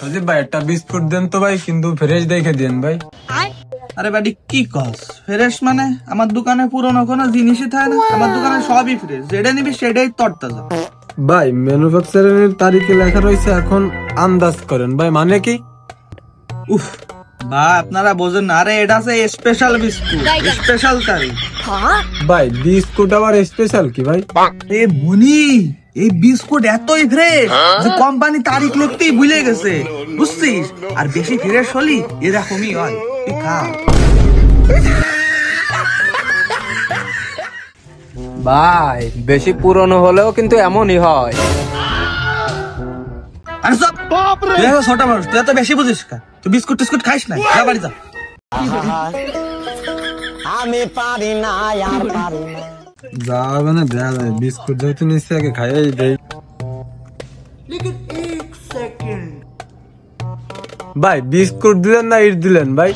সজীব ভাই একটা বিস্কুট দেন তো ভাই, কিন্তু ফ্রেশ দেখে দেন ভাই। আরে বাড়ি কি কস ফ্রেশ মানে? আমার দোকানে পুরনো কোনো জিনিসই থাকে না, আমার দোকানে সবই ফ্রেশ, যেটা নিবি সেটাই তরতাজা। ভাই ম্যানুফ্যাকচারিং তারিখে লেখা রয়েছে, এখন আন্দাজ করেন ভাই মানে কি? উফ ভাই আপনারা বোঝেন না, আরে এটা আছে স্পেশাল বিস্কুট, স্পেশাল তারিখ। ভাই বিস্কুট আবার স্পেশাল কি ভাই? এ মুনি, এই বিস্কুট এতই ফ্রেশ যে কোম্পানি তারিখ লিখতেই ভুলে গেছে, বুঝছিস? আর বেশি ফ্রেশ হলি এরকমই হয়, তুই খা। ভাই বেশি পুরনো হলেও কিন্তু এমনই হয়। আরে সব তুই এখন ছোট মানুষ, তুই এত বেশি বুঝিস কা? তুই বিস্কুট টিস্কুট খাইস না, যা বাড়ি যা। আমি পারি না আর পারি না। যাবে না দেয়া যায়, বিস্কুট যেহেতু নিচ্ছে আগে খাইয়াই দেই। ভাই বিস্কুট দিলেন না ইট দিলেন ভাই?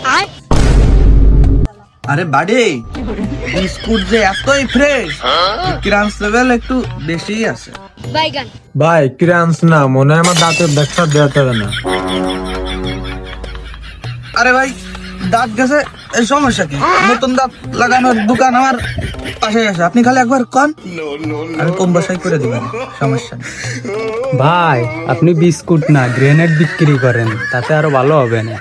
আরে বাড়ি বিস্কুট যে এতই ফ্রেশ, ক্রাঞ্চ লেভেল একটু বেশি আছে। ভাই ক্রাঞ্চ না, মনে হয় আমার দাঁতের ব্যথা দেওয়াতে হবে না। আরে ভাই দাঁত গেছে, এই সমস্যা কি? নতুন দাঁত লাগানোর দোকান আমার পাশে আছে, আপনি খালি একবার কন, আমি কম বসাই করে দিবেন, সমস্যা নেই। ভাই আপনি বিস্কুট না গ্রেনেড বিক্রি করেন, তাতে আরো ভালো হবে না।